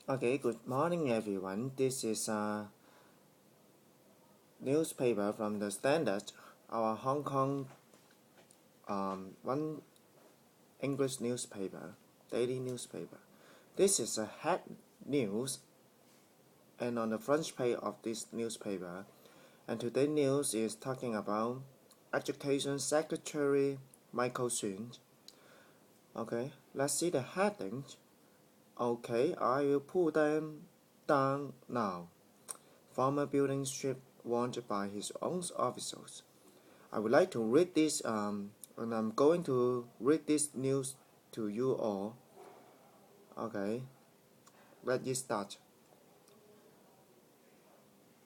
Okay, good morning everyone. This is a newspaper from the Standard, our Hong Kong one English newspaper, daily newspaper. This is a head news and on the front page of this newspaper. And today's news is talking about Education Secretary Michael Suen. Okay, let's see the headings. Okay, I will pull them down now. Former building stripped wanted by his own officials. I would like to read this, and I'm going to read this news to you all. Okay, let's start.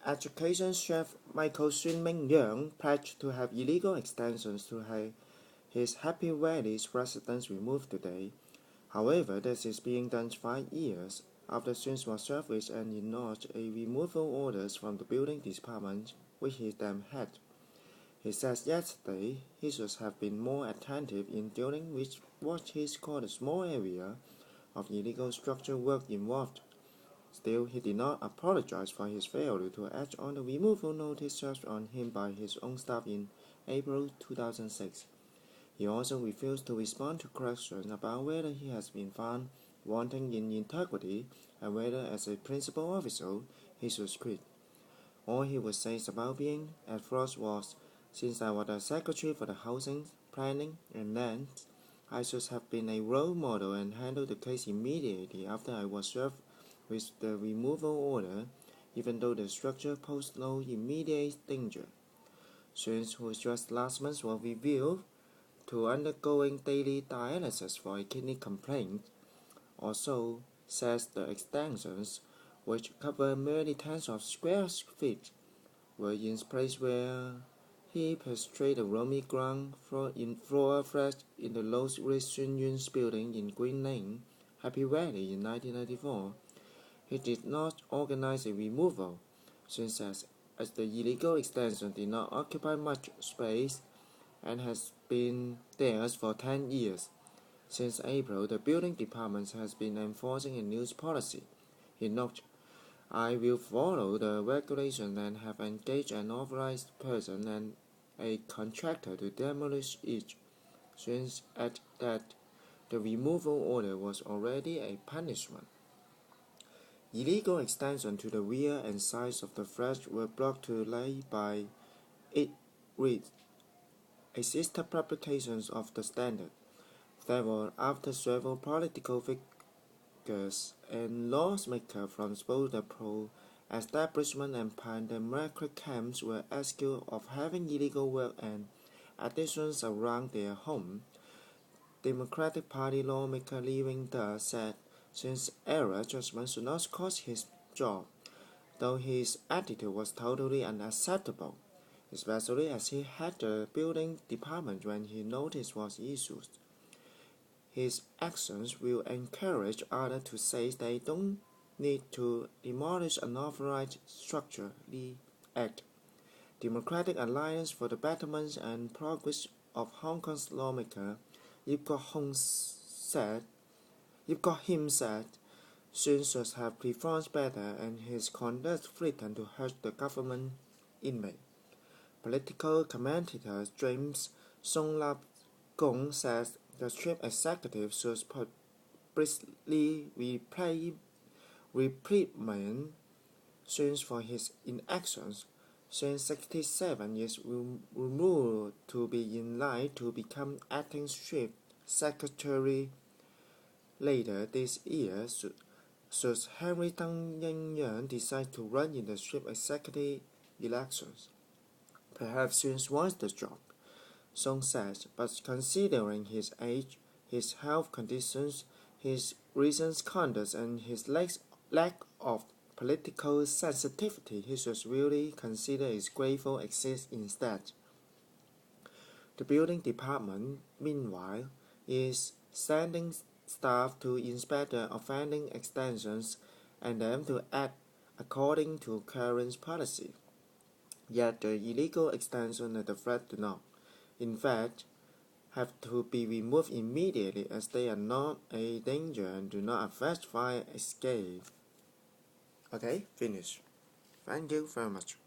Education chef Michael Suen Ming-yang pledged to have illegal extensions to his Happy Valley's residence removed today. However, this is being done 5 years after Suen was served with and ignored a removal orders from the building department, which he then had. He says yesterday he should have been more attentive in dealing with what he called a small area of illegal structural work involved. Still, he did not apologize for his failure to act on the removal notice served on him by his own staff in April 2006. He also refused to respond to questions about whether he has been found wanting in integrity and whether, as a principal officer, he should quit. All he would say about being at fault was, since I was the secretary for the housing, planning, and land, I should have been a role model and handled the case immediately after I was served with the removal order, even though the structure posed no immediate danger. Students who just last month were revealed to undergoing daily dialysis for a kidney complaint. Also says the extensions, which cover merely tens of square feet, were in place where he purchased a roomy ground floor flat in the Lowe's Unions building in Green Lane, Happy Valley in 1994. He did not organize a removal, since as the illegal extension did not occupy much space and has been theirs for 10 years. Since April, the building department has been enforcing a new policy. He noted, I will follow the regulations and have engaged an authorized person and a contractor to demolish it, since at that the removal order was already a punishment. Illegal extensions to the rear and sides of the flat were brought to light by it reads, a sister publication of the Standard. They were after several political figures and lawmakers from both the pro-establishment and pan-democratic camps were accused of having illegal work and additions around their home. Democratic Party lawmaker Living Thus said since error judgment should not cost his job, though his attitude was totally unacceptable, especially as he had the building department when he notice was issued. His actions will encourage others to say they don't need to demolish an authorized structure, Lee added. Democratic Alliance for the Betterment and Progress of Hong Kong's lawmaker Yip Kok-him said, Suen should have performed better and his conduct threatened to hurt the government inmate. Political commentator James Song Lap Gong says the chief executive should publicly reprimand Suen for his inactions. Suen, 67, is rumored to be in line to become acting chief secretary later this year should Henry Tang Yang decide to run in the chief executive elections. Perhaps Suen wants the job, Song says, but considering his age, his health conditions, his recent conduct, and his lack of political sensitivity, he should really consider his grateful exit instead. The building department, meanwhile, is sending staff to inspect the offending extensions and them to act according to current policy. Yet the illegal extension of the flat do not, in fact, have to be removed immediately as they are not a danger and do not affect fire escape. Okay, finish. Thank you very much.